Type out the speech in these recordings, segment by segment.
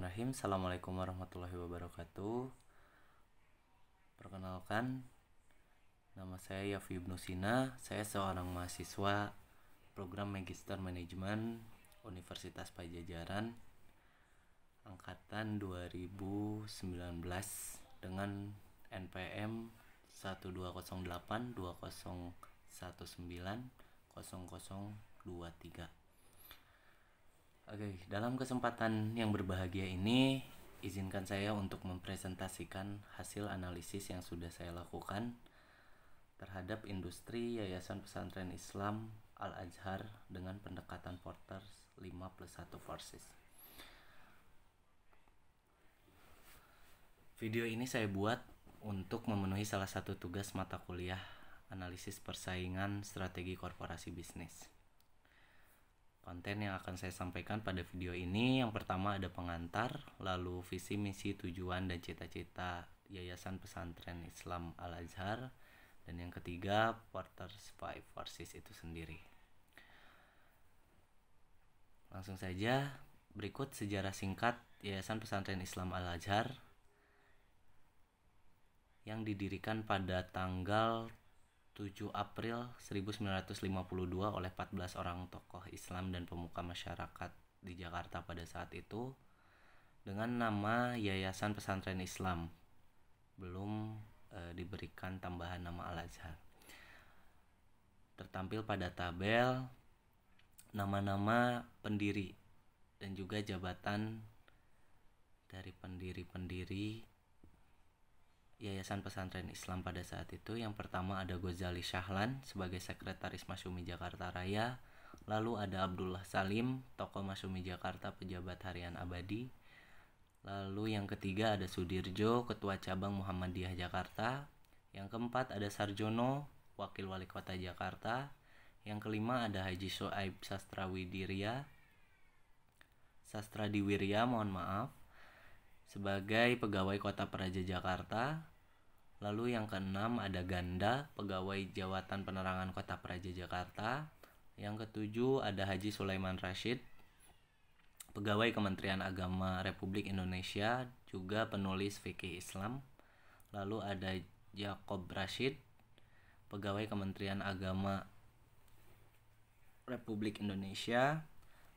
Bismillahirrahmanirrahim. Assalamualaikum warahmatullahi wabarakatuh. Perkenalkan, nama saya Yafi Ibnu Sina. Saya seorang mahasiswa program Magister Manajemen Universitas Pajajaran angkatan 2019 dengan NPM 1208201900023. Oke, dalam kesempatan yang berbahagia ini, izinkan saya untuk mempresentasikan hasil analisis yang sudah saya lakukan terhadap industri Yayasan Pesantren Islam Al-Azhar dengan pendekatan Porter 5+1 Forces. Video ini saya buat untuk memenuhi salah satu tugas mata kuliah analisis persaingan strategi korporasi bisnis. Konten yang akan saya sampaikan pada video ini, yang pertama ada pengantar, lalu visi, misi, tujuan, dan cita-cita Yayasan Pesantren Islam Al-Azhar, dan yang ketiga Porter's Five Forces itu sendiri. Langsung saja, berikut sejarah singkat Yayasan Pesantren Islam Al-Azhar yang didirikan pada tanggal 7 April 1952 oleh 14 orang tokoh Islam dan pemuka masyarakat di Jakarta pada saat itu dengan nama Yayasan Pesantren Islam, belum diberikan tambahan nama Al-Azhar. Tertampil pada tabel nama-nama pendiri dan juga jabatan dari pendiri-pendiri Yayasan Pesantren Islam pada saat itu. Yang pertama ada Ghazali Shahlan sebagai Sekretaris Masyumi Jakarta Raya, lalu ada Abdullah Salim, tokoh Masyumi Jakarta, pejabat harian abadi, lalu yang ketiga ada Sudirjo, Ketua Cabang Muhammadiyah Jakarta, yang keempat ada Sarjono, Wakil Wali Kota Jakarta, yang kelima ada Haji Soaib Sastradiwirya, sebagai Pegawai Kota Praja Jakarta. Lalu yang keenam ada Ganda, Pegawai Jawatan Penerangan Kota Praja Jakarta. Yang ketujuh ada Haji Sulaiman Rashid, Pegawai Kementerian Agama Republik Indonesia, juga penulis fikih Islam. Lalu ada Jakob Rashid, Pegawai Kementerian Agama Republik Indonesia.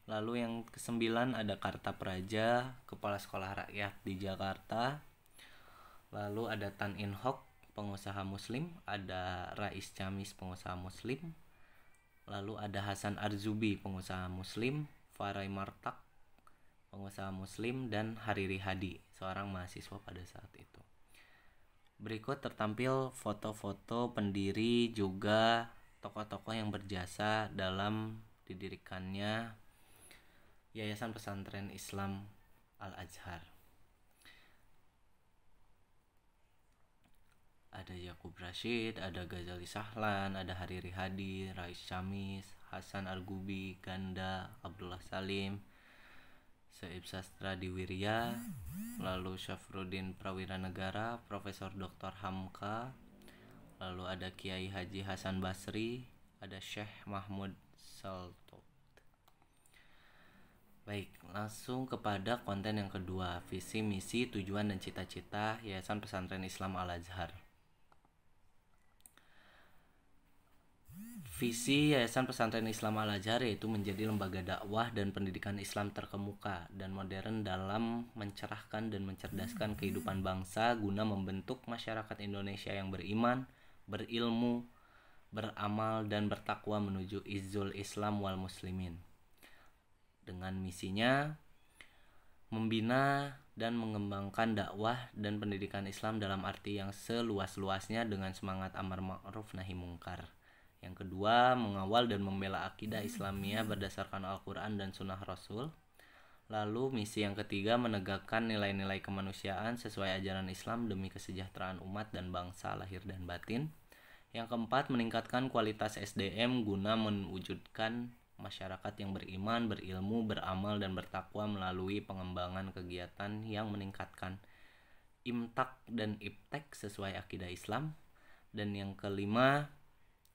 Lalu yang kesembilan ada Karta Praja, Kepala Sekolah Rakyat di Jakarta. Lalu ada Tan In Hok, pengusaha muslim, ada Rais Camis, pengusaha muslim. Lalu ada Hasan Arzubi, pengusaha muslim, Farai Martak, pengusaha muslim, dan Hariri Hadi, seorang mahasiswa pada saat itu. Berikut tertampil foto-foto pendiri juga tokoh-tokoh yang berjasa dalam didirikannya Yayasan Pesantren Islam Al-Azhar. Ada Yakub Rashid, ada Ghazali Shahlan, ada Hariri Hadi, Rais Camis, Hasan Argubi, Ganda, Abdullah Salim, Soaib Sastradiwirya, lalu Syafruddin Prawiranegara, Profesor Dr. Hamka, lalu ada Kiai Haji Hasan Basri, ada Syekh Mahmud Salto. Baik, langsung kepada konten yang kedua, visi, misi, tujuan, dan cita-cita Yayasan Pesantren Islam Al-Azhar. Visi Yayasan Pesantren Islam Al-Azhar yaitu menjadi lembaga dakwah dan pendidikan Islam terkemuka dan modern dalam mencerahkan dan mencerdaskan kehidupan bangsa guna membentuk masyarakat Indonesia yang beriman, berilmu, beramal, dan bertakwa menuju izzul Islam wal muslimin. Dengan misinya membina dan mengembangkan dakwah dan pendidikan Islam dalam arti yang seluas-luasnya dengan semangat amar ma'ruf nahi mungkar. Yang kedua, mengawal dan membela akidah Islamiyah berdasarkan Al-Quran dan Sunnah Rasul. Lalu misi yang ketiga, menegakkan nilai-nilai kemanusiaan sesuai ajaran Islam demi kesejahteraan umat dan bangsa lahir dan batin. Yang keempat, meningkatkan kualitas SDM guna mewujudkan masyarakat yang beriman, berilmu, beramal, dan bertakwa melalui pengembangan kegiatan yang meningkatkan imtak dan iptek sesuai akidah Islam. Dan yang kelima,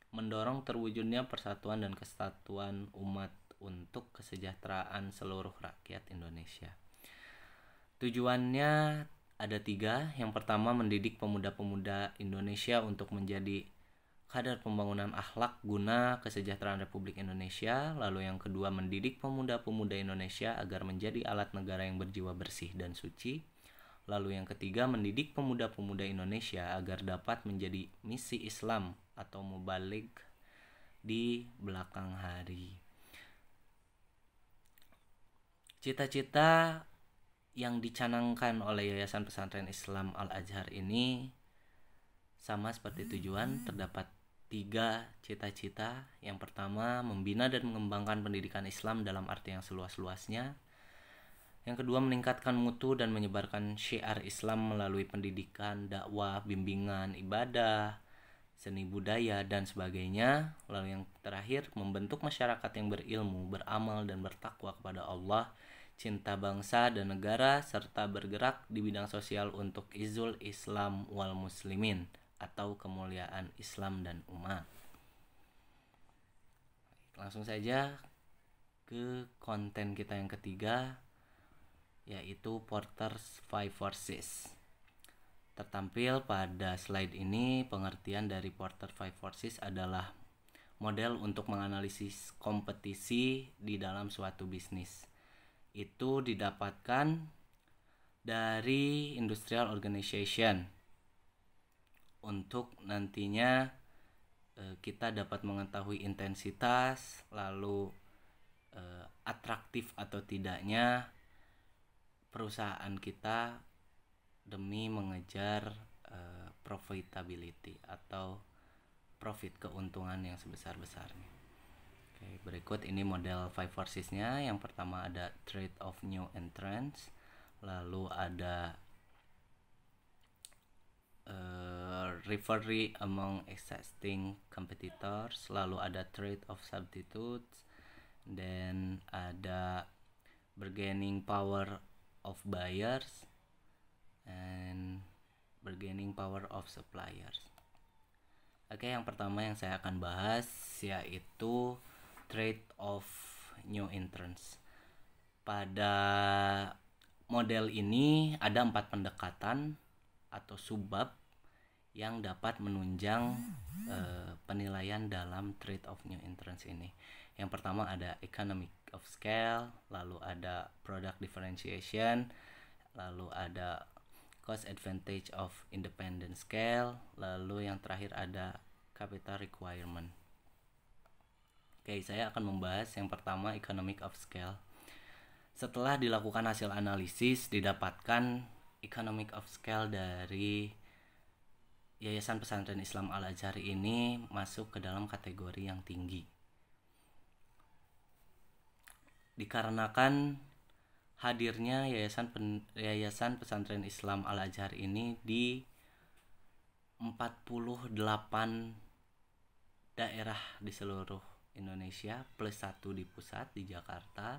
mendorong terwujudnya persatuan dan kesatuan umat untuk kesejahteraan seluruh rakyat Indonesia. Tujuannya ada 3. Yang pertama, mendidik pemuda-pemuda Indonesia untuk menjadi kadar pembangunan akhlak guna kesejahteraan Republik Indonesia. Lalu yang kedua, mendidik pemuda-pemuda Indonesia agar menjadi alat negara yang berjiwa bersih dan suci. Lalu yang ketiga, mendidik pemuda-pemuda Indonesia agar dapat menjadi misi Islam atau mubalik di belakang hari. Cita-cita yang dicanangkan oleh Yayasan Pesantren Islam Al-Azhar ini sama seperti tujuan, terdapat 3 cita-cita. Yang pertama, membina dan mengembangkan pendidikan Islam dalam arti yang seluas-luasnya. Yang kedua, meningkatkan mutu dan menyebarkan syiar Islam melalui pendidikan, dakwah, bimbingan, ibadah, seni budaya, dan sebagainya. Lalu yang terakhir, membentuk masyarakat yang berilmu, beramal, dan bertakwa kepada Allah, cinta bangsa dan negara, serta bergerak di bidang sosial untuk izul Islam wal muslimin atau kemuliaan Islam dan umat. Langsung saja ke konten kita yang ketiga, yaitu Porter's Five Forces. Tertampil pada slide ini pengertian dari Porter Five Forces adalah model untuk menganalisis kompetisi di dalam suatu bisnis. Itu didapatkan dari Industrial Organization. Untuk nantinya kita dapat mengetahui intensitas, lalu atraktif atau tidaknya perusahaan kita demi mengejar profitability atau profit, keuntungan yang sebesar-besarnya. Oke, berikut ini model 5 forces-nya. Yang pertama ada trade of new entrants, lalu ada rivalry among existing competitors, lalu ada trade of substitutes, dan ada bargaining power of buyers and bargaining power of suppliers. Oke, yang pertama yang saya akan bahas yaitu trade of new entrants. Pada model ini ada 4 pendekatan atau subbab yang dapat menunjang penilaian dalam trade of new entrants ini. Yang pertama ada economic of scale, lalu ada product differentiation, lalu ada cost advantage of independent scale, lalu yang terakhir ada capital requirement. Oke, saya akan membahas yang pertama, economic of scale. Setelah dilakukan hasil analisis, didapatkan economic of scale dari Yayasan Pesantren Islam Al-Azhar ini masuk ke dalam kategori yang tinggi. Dikarenakan hadirnya Yayasan Pesantren Islam Al-Azhar ini di 48 daerah di seluruh Indonesia plus 1 di pusat di Jakarta.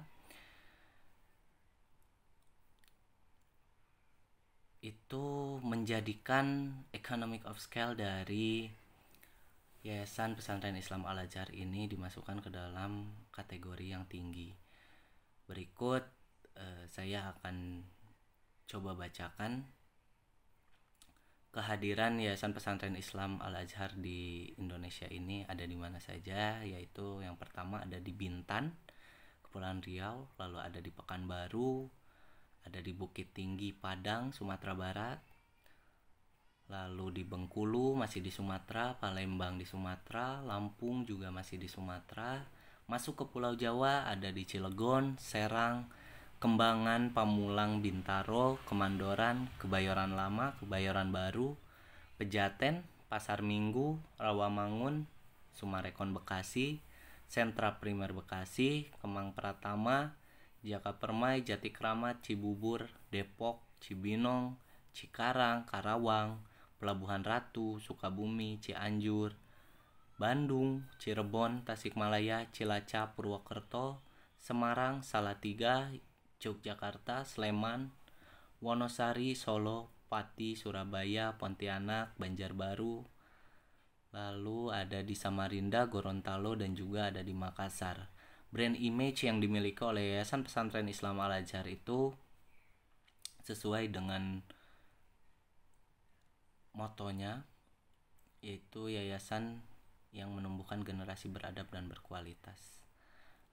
Itu menjadikan economic of scale dari Yayasan Pesantren Islam Al-Azhar ini dimasukkan ke dalam kategori yang tinggi. Berikut saya akan coba bacakan kehadiran Yayasan Pesantren Islam Al-Azhar di Indonesia ini ada di mana saja, yaitu yang pertama ada di Bintan, Kepulauan Riau, lalu ada di Pekanbaru, ada di Bukit Tinggi, Padang, Sumatera Barat, lalu di Bengkulu masih di Sumatera, Palembang di Sumatera, Lampung juga masih di Sumatera, masuk ke Pulau Jawa ada di Cilegon, Serang, Kembangan, Pamulang, Bintaro, Kemandoran, Kebayoran Lama, Kebayoran Baru, Pejaten, Pasar Minggu, Rawamangun, Sumarekon Bekasi, Sentra Primer Bekasi, Kemang Pratama, Jakapermai, Jatikramat, Cibubur, Depok, Cibinong, Cikarang, Karawang, Pelabuhan Ratu, Sukabumi, Cianjur, Bandung, Cirebon, Tasikmalaya, Cilacap, Purwokerto, Semarang, Salatiga, Yogyakarta, Sleman, Wonosari, Solo, Pati, Surabaya, Pontianak, Banjarbaru, lalu ada di Samarinda, Gorontalo, dan juga ada di Makassar. Brand image yang dimiliki oleh Yayasan Pesantren Islam Al-Azhar itu sesuai dengan motonya, yaitu yayasan yang menumbuhkan generasi beradab dan berkualitas.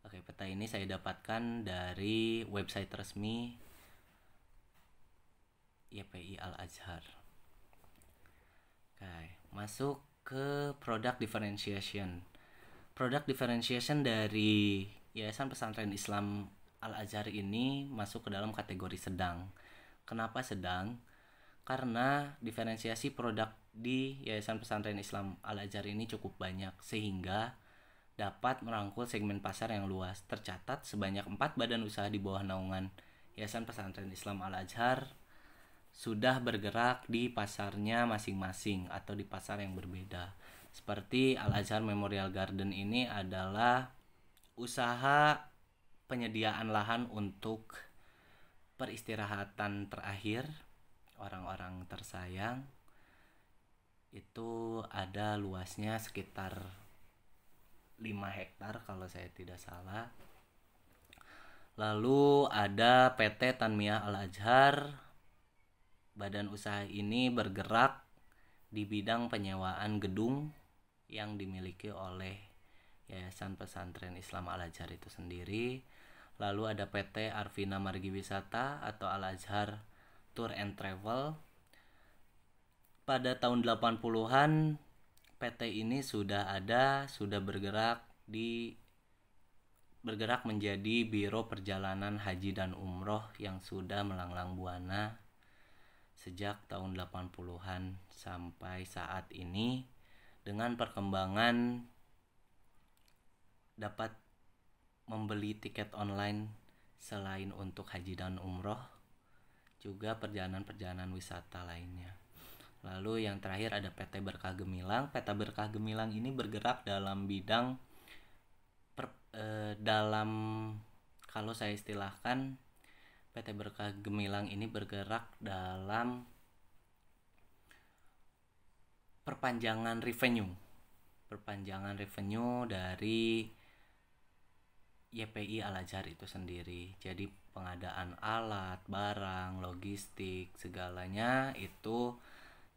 Oke, peta ini saya dapatkan dari website resmi YPI Al-Azhar. Oke, masuk ke product differentiation. Product differentiation dari Yayasan Pesantren Islam Al-Azhar ini masuk ke dalam kategori sedang. Kenapa sedang? Karena diferensiasi produk di Yayasan Pesantren Islam Al-Azhar ini cukup banyak, sehingga dapat merangkul segmen pasar yang luas. Tercatat sebanyak 4 badan usaha di bawah naungan Yayasan Pesantren Islam Al-Azhar sudah bergerak di pasarnya masing-masing atau di pasar yang berbeda. Seperti Al-Azhar Memorial Garden ini adalah usaha penyediaan lahan untuk peristirahatan terakhir orang-orang tersayang. Itu ada luasnya sekitar 5 hektar kalau saya tidak salah. Lalu ada PT Tanmiah Al-Azhar. Badan usaha ini bergerak di bidang penyewaan gedung yang dimiliki oleh Yayasan Pesantren Islam Al-Azhar itu sendiri. Lalu ada PT Arvina Margi Wisata atau Al-Azhar Tour and Travel. Pada tahun 80-an PT ini sudah bergerak menjadi Biro Perjalanan Haji dan Umroh yang sudah melanglang buana sejak tahun 80-an sampai saat ini, dengan perkembangan dapat membeli tiket online selain untuk haji dan umroh, juga perjalanan-perjalanan wisata lainnya. Lalu yang terakhir ada PT Berkah Gemilang. PT Berkah Gemilang ini bergerak dalam bidang kalau saya istilahkan, PT Berkah Gemilang ini bergerak dalam perpanjangan revenue dari YPI Al-Azhar itu sendiri. Jadi pengadaan alat, barang, logistik, segalanya itu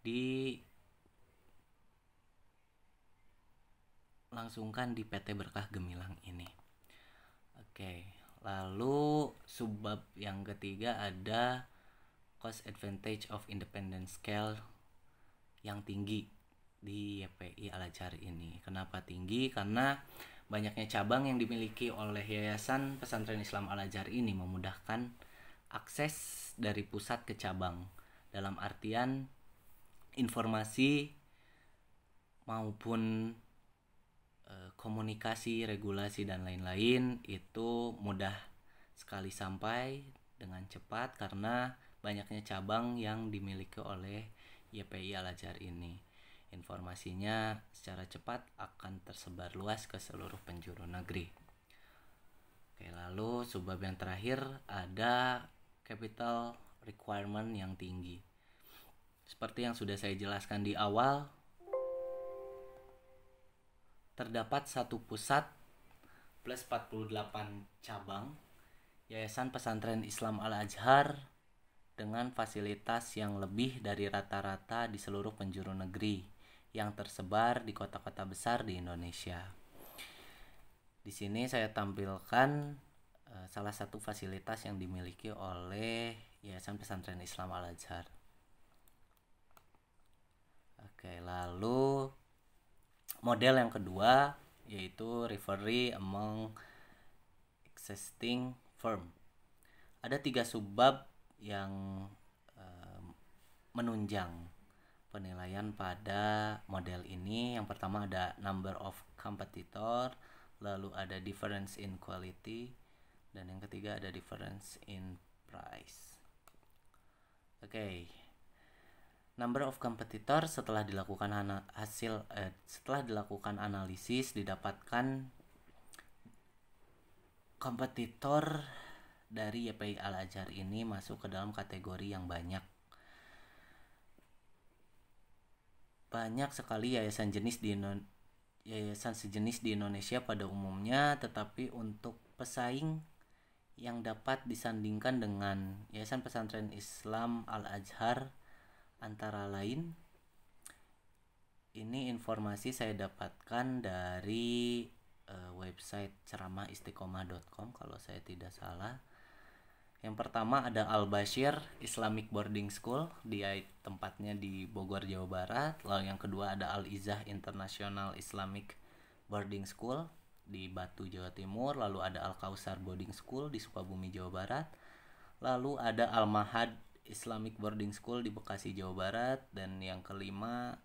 dilangsungkan di PT Berkah Gemilang ini. Oke, lalu subbab yang ketiga ada cost advantage of independent scale yang tinggi di YPI Al-Azhar ini. Kenapa tinggi? Karena banyaknya cabang yang dimiliki oleh Yayasan Pesantren Islam Al-Azhar ini memudahkan akses dari pusat ke cabang, dalam artian informasi maupun komunikasi, regulasi dan lain-lain itu mudah sekali sampai dengan cepat karena banyaknya cabang yang dimiliki oleh YPI Al-Azhar ini. Informasinya secara cepat akan tersebar luas ke seluruh penjuru negeri. Oke, lalu subbab yang terakhir ada capital requirement yang tinggi. Seperti yang sudah saya jelaskan di awal, terdapat satu pusat plus 48 cabang Yayasan Pesantren Islam Al-Azhar dengan fasilitas yang lebih dari rata-rata di seluruh penjuru negeri yang tersebar di kota-kota besar di Indonesia. Di sini saya tampilkan salah satu fasilitas yang dimiliki oleh Yayasan Pesantren Islam Al-Azhar. Oke, lalu model yang kedua yaitu rivalry among existing firm. Ada 3 subbab yang menunjang penilaian pada model ini. Yang pertama ada number of competitor, lalu ada difference in quality, dan yang ketiga ada difference in price. Oke. Number of competitor setelah dilakukan analisis didapatkan kompetitor dari YPI Al-Azhar ini masuk ke dalam kategori yang banyak. Banyak sekali yayasan sejenis di Indonesia pada umumnya, tetapi untuk pesaing yang dapat disandingkan dengan Yayasan Pesantren Islam Al-Azhar antara lain, ini informasi saya dapatkan dari website ceramahistiqomah.com kalau saya tidak salah. Yang pertama ada Al-Bashir Islamic Boarding School, dia tempatnya di Bogor, Jawa Barat. Lalu yang kedua ada Al-Izzah International Islamic Boarding School di Batu, Jawa Timur. Lalu ada Al-Kausar Boarding School di Sukabumi, Jawa Barat. Lalu ada Al-Mahad Islamic Boarding School di Bekasi, Jawa Barat. Dan yang kelima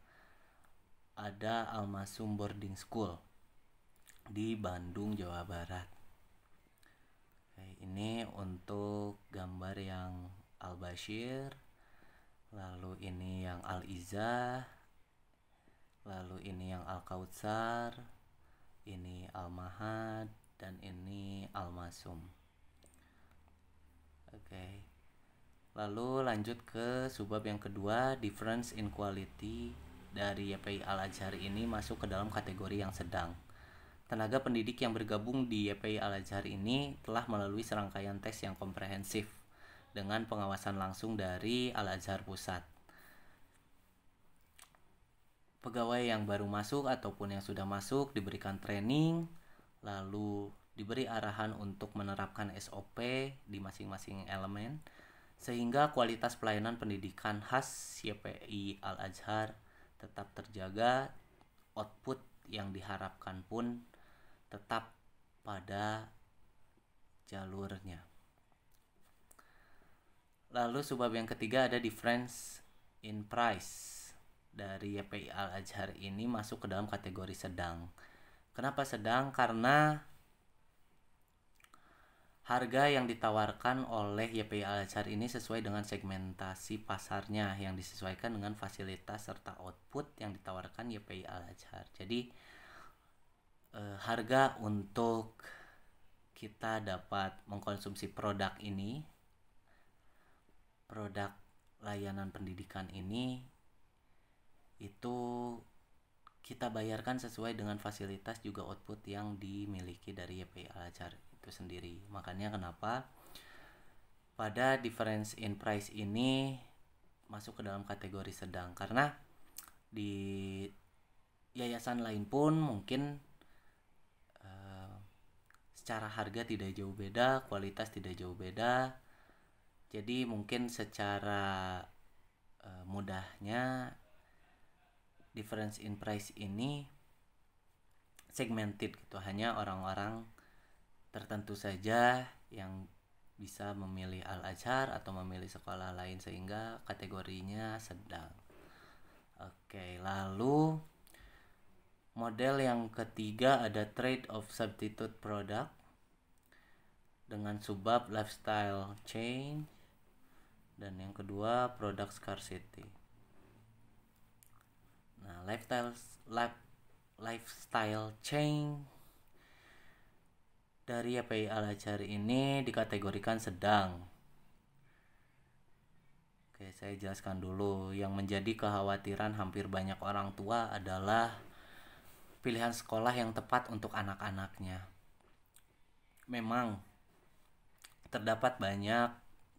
ada Al-Masum Boarding School di Bandung, Jawa Barat. Ini untuk gambar yang Al-Bashir, lalu ini yang Al-Izzah, lalu ini yang Al-Kautsar, ini Al-Mahad, dan ini Al-Masum. Oke. Lalu lanjut ke subbab yang kedua, difference in quality dari YPI Al-Azhar ini masuk ke dalam kategori yang sedang. Tenaga pendidik yang bergabung di YPI Al-Azhar ini telah melalui serangkaian tes yang komprehensif dengan pengawasan langsung dari Al-Azhar Pusat. Pegawai yang baru masuk ataupun yang sudah masuk diberikan training, lalu diberi arahan untuk menerapkan SOP di masing-masing elemen, sehingga kualitas pelayanan pendidikan khas YPI Al-Azhar tetap terjaga, output yang diharapkan pun tetap pada jalurnya. Lalu subbab yang ketiga ada difference in price. Dari YPI Al-Azhar ini masuk ke dalam kategori sedang. Kenapa sedang? Karena harga yang ditawarkan oleh YPI Al-Azhar ini sesuai dengan segmentasi pasarnya yang disesuaikan dengan fasilitas serta output yang ditawarkan YPI Al-Azhar. Jadi harga untuk kita dapat mengkonsumsi produk ini, produk layanan pendidikan ini, itu kita bayarkan sesuai dengan fasilitas juga output yang dimiliki dari YPI Al-Azhar itu sendiri. Makanya kenapa pada difference in price ini masuk ke dalam kategori sedang, karena di yayasan lain pun mungkin secara harga tidak jauh beda, kualitas tidak jauh beda. Jadi mungkin secara mudahnya difference in price ini segmented gitu, hanya orang-orang tertentu saja yang bisa memilih Al-Azhar atau memilih sekolah lain sehingga kategorinya sedang. Oke, lalu model yang ketiga ada trade of substitute product dengan subbab lifestyle change, dan yang kedua product scarcity. Nah, lifestyle change dari YPI Al-Azhar ini dikategorikan sedang. Oke, saya jelaskan dulu. Yang menjadi kekhawatiran hampir banyak orang tua adalah pilihan sekolah yang tepat untuk anak-anaknya. Memang terdapat banyak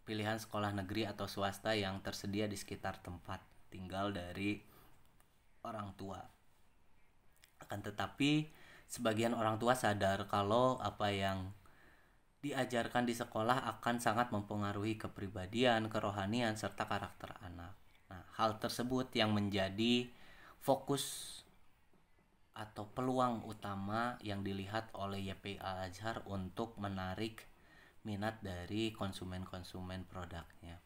pilihan sekolah negeri atau swasta yang tersedia di sekitar tempat tinggal dari orang tua. Akan tetapi sebagian orang tua sadar kalau apa yang diajarkan di sekolah akan sangat mempengaruhi kepribadian, kerohanian, serta karakter anak. Nah, hal tersebut yang menjadi fokus atau peluang utama yang dilihat oleh YPI Al-Azhar untuk menarik minat dari konsumen-konsumen produknya.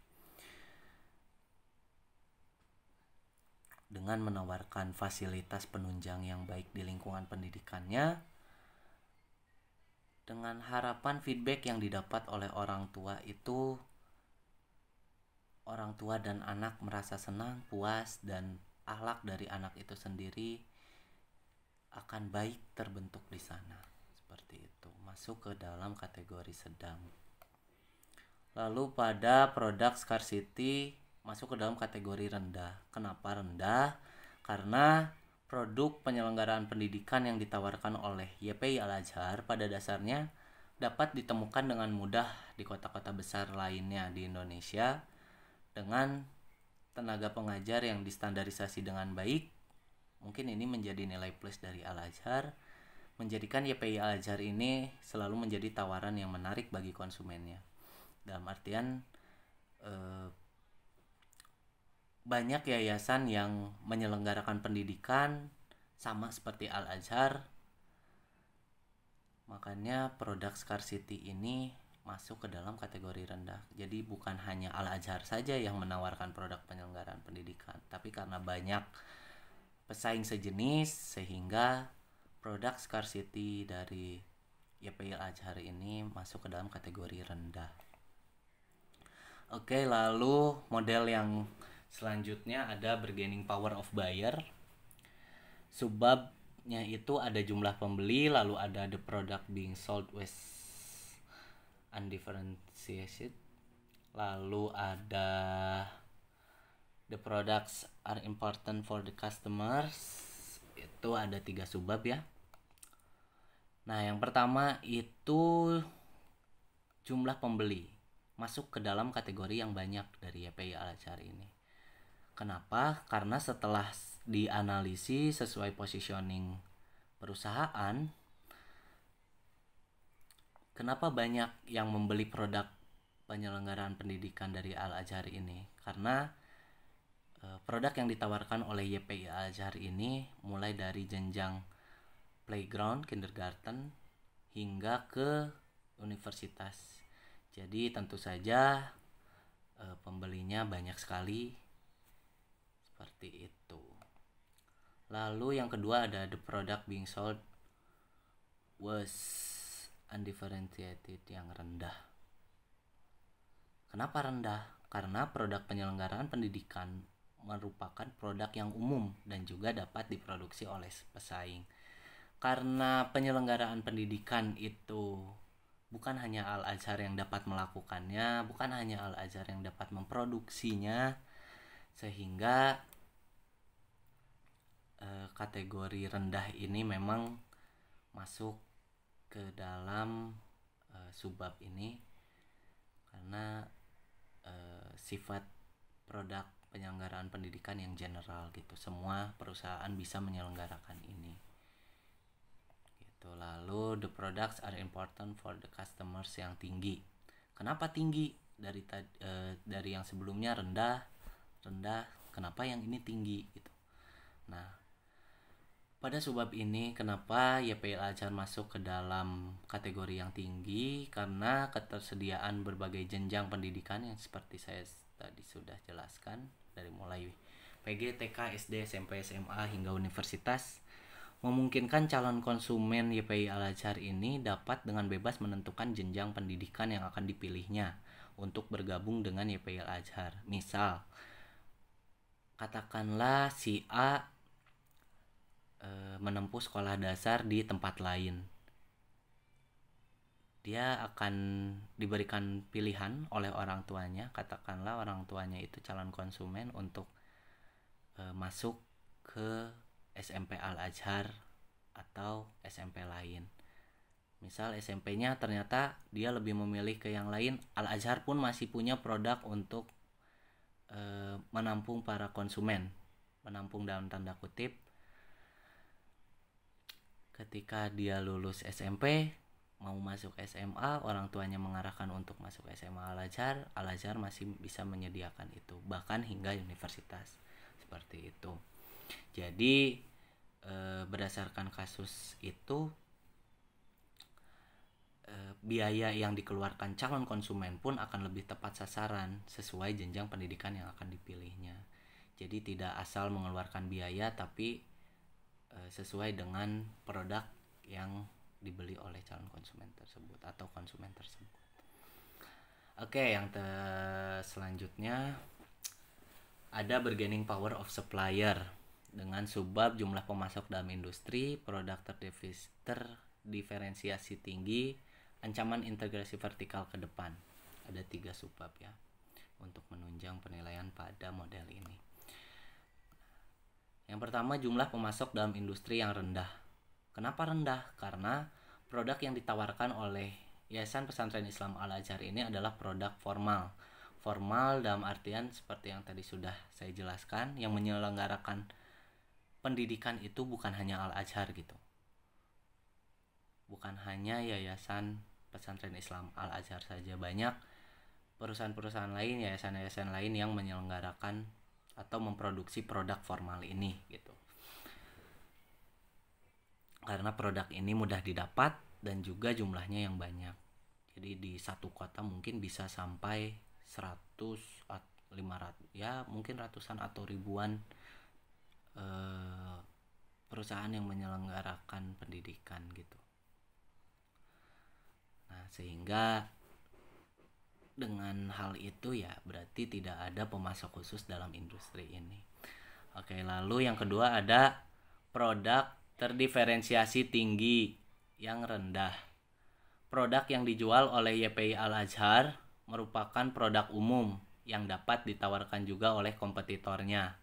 Dengan menawarkan fasilitas penunjang yang baik di lingkungan pendidikannya, dengan harapan feedback yang didapat oleh orang tua itu, orang tua dan anak merasa senang, puas, dan akhlak dari anak itu sendiri akan baik terbentuk di sana. Seperti itu, masuk ke dalam kategori sedang. Lalu pada produk scarcity masuk ke dalam kategori rendah. Kenapa rendah? Karena produk penyelenggaraan pendidikan yang ditawarkan oleh YPI Al-Azhar pada dasarnya dapat ditemukan dengan mudah di kota-kota besar lainnya di Indonesia dengan tenaga pengajar yang distandarisasi dengan baik. Mungkin ini menjadi nilai plus dari Al-Azhar, menjadikan YPI Al-Azhar ini selalu menjadi tawaran yang menarik bagi konsumennya. Dalam artian banyak yayasan yang menyelenggarakan pendidikan sama seperti Al-Azhar, makanya produk scarcity ini masuk ke dalam kategori rendah. Jadi bukan hanya Al-Azhar saja yang menawarkan produk penyelenggaraan pendidikan, tapi karena banyak pesaing sejenis sehingga produk scarcity dari YPI Al-Azhar ini masuk ke dalam kategori rendah. Oke, lalu model yang selanjutnya ada bargaining power of buyer. Subbabnya itu ada jumlah pembeli, lalu ada the product being sold with undifferentiated, lalu ada the products are important for the customers. Itu ada 3 subbab ya. Nah, yang pertama itu jumlah pembeli masuk ke dalam kategori yang banyak dari YPI Al-Azhar ini. Kenapa? Karena setelah dianalisis sesuai positioning perusahaan, kenapa banyak yang membeli produk penyelenggaraan pendidikan dari Al-Azhar ini? Karena produk yang ditawarkan oleh YPI Al-Azhar ini mulai dari jenjang playground, kindergarten, hingga ke universitas. Jadi tentu saja pembelinya banyak sekali, seperti itu. Lalu yang kedua ada the product being sold was undifferentiated, yang rendah. Kenapa rendah? Karena produk penyelenggaraan pendidikan merupakan produk yang umum dan juga dapat diproduksi oleh pesaing. Karena penyelenggaraan pendidikan itu bukan hanya Al-Azhar yang dapat melakukannya, bukan hanya Al-Azhar yang dapat memproduksinya, sehingga kategori rendah ini memang masuk ke dalam subbab ini karena sifat produk penyelenggaraan pendidikan yang general gitu. Semua perusahaan bisa menyelenggarakan ini. Gitu. Lalu the products are important for the customers, yang tinggi. Kenapa tinggi? Dari yang sebelumnya rendah, kenapa yang ini tinggi gitu. Nah, pada subbab ini kenapa YPI Al-Azhar masuk ke dalam kategori yang tinggi? Karena ketersediaan berbagai jenjang pendidikan yang seperti saya tadi sudah jelaskan, dari mulai PG, TK, SD, SMP, SMA hingga universitas, memungkinkan calon konsumen YPI Al-Azhar ini dapat dengan bebas menentukan jenjang pendidikan yang akan dipilihnya untuk bergabung dengan YPI Al-Azhar. Misal, katakanlah si A menempuh sekolah dasar di tempat lain. Dia akan diberikan pilihan oleh orang tuanya, katakanlah orang tuanya itu calon konsumen untuk masuk ke SMP Al-Azhar atau SMP lain. Misal SMP-nya ternyata dia lebih memilih ke yang lain, Al-Azhar pun masih punya produk untuk menampung para konsumen. Menampung dalam tanda kutip. Ketika dia lulus SMP, mau masuk SMA, orang tuanya mengarahkan untuk masuk SMA Al-Azhar, Al-Azhar masih bisa menyediakan itu, bahkan hingga universitas. Seperti itu. Jadi berdasarkan kasus itu, biaya yang dikeluarkan calon konsumen pun akan lebih tepat sasaran sesuai jenjang pendidikan yang akan dipilihnya. Jadi tidak asal mengeluarkan biaya, tapi sesuai dengan produk yang dibeli oleh calon konsumen tersebut atau konsumen tersebut. Oke, yang selanjutnya ada bargaining power of supplier dengan subbab jumlah pemasok dalam industri, produk terdiferensiasi tinggi, ancaman integrasi vertikal ke depan. Ada 3 subbab ya untuk menunjang penilaian pada model ini. Yang pertama, jumlah pemasok dalam industri yang rendah. Kenapa rendah? Karena produk yang ditawarkan oleh Yayasan Pesantren Islam Al-Azhar ini adalah produk formal. Formal dalam artian seperti yang tadi sudah saya jelaskan, yang menyelenggarakan pendidikan itu bukan hanya Al-Azhar gitu. Bukan hanya Yayasan Pesantren Islam Al-Azhar saja, banyak perusahaan-perusahaan lain, yayasan-yayasan lain yang menyelenggarakan atau memproduksi produk formal ini gitu. Karena produk ini mudah didapat dan juga jumlahnya yang banyak. Jadi di satu kota mungkin bisa sampai 100 500 ya mungkin ratusan atau ribuan perusahaan yang menyelenggarakan pendidikan gitu. Nah, sehingga dengan hal itu ya berarti tidak ada pemasok khusus dalam industri ini. Oke, lalu yang kedua ada produk terdiferensiasi tinggi yang rendah. Produk yang dijual oleh YPI Al-Azhar merupakan produk umum yang dapat ditawarkan juga oleh kompetitornya.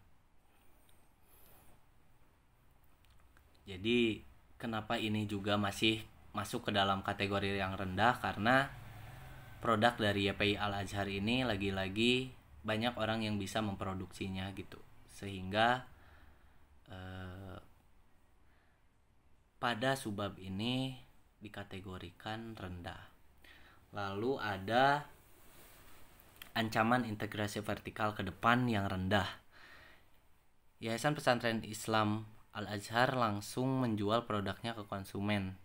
Jadi kenapa ini juga masih masuk ke dalam kategori yang rendah, karena produk dari YPI Al-Azhar ini lagi-lagi banyak orang yang bisa memproduksinya gitu, sehingga pada subbab ini dikategorikan rendah. Lalu ada ancaman integrasi vertikal ke depan yang rendah. Yayasan Pesantren Islam Al-Azhar langsung menjual produknya ke konsumen,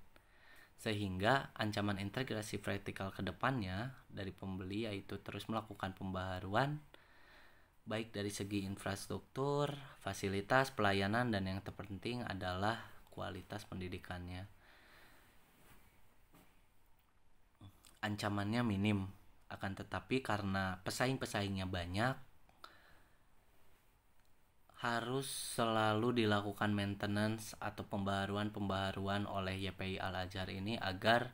sehingga ancaman integrasi vertikal ke depannya dari pembeli yaitu terus melakukan pembaharuan baik dari segi infrastruktur, fasilitas, pelayanan, dan yang terpenting adalah kualitas pendidikannya. Ancamannya minim, akan tetapi karena pesaing-pesaingnya banyak, harus selalu dilakukan maintenance atau pembaharuan oleh YPI Al-Azhar ini agar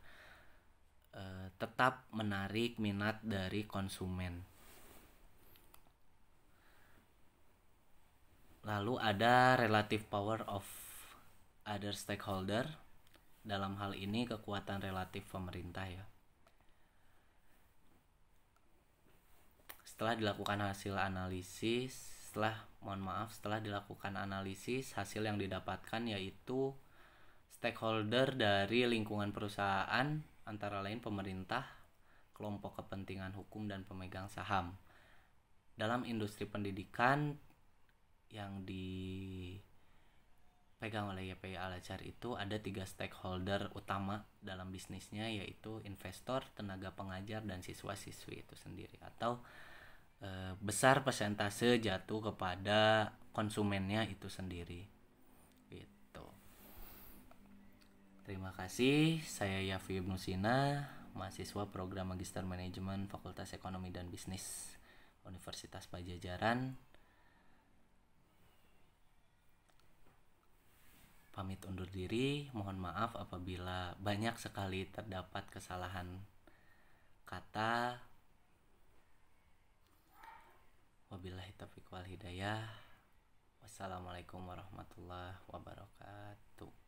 tetap menarik minat dari konsumen. Lalu ada relative power of other stakeholder. Dalam hal ini kekuatan relatif pemerintah ya. Setelah dilakukan analisis, hasil yang didapatkan yaitu stakeholder dari lingkungan perusahaan antara lain pemerintah, kelompok kepentingan hukum, dan pemegang saham. Dalam industri pendidikan yang dipegang oleh YPI Al-Azhar itu ada 3 stakeholder utama dalam bisnisnya, yaitu investor, tenaga pengajar, dan siswa-siswi itu sendiri, atau besar persentase jatuh kepada konsumennya itu sendiri gitu. Terima kasih, saya Yafi Ibnu Sina, mahasiswa program Magister Manajemen Fakultas Ekonomi dan Bisnis Universitas Padjadjaran. Pamit undur diri, mohon maaf apabila banyak sekali terdapat kesalahan kata. Wabillahi taufiq wal hidayah. Wassalamualaikum warahmatullahi wabarakatuh.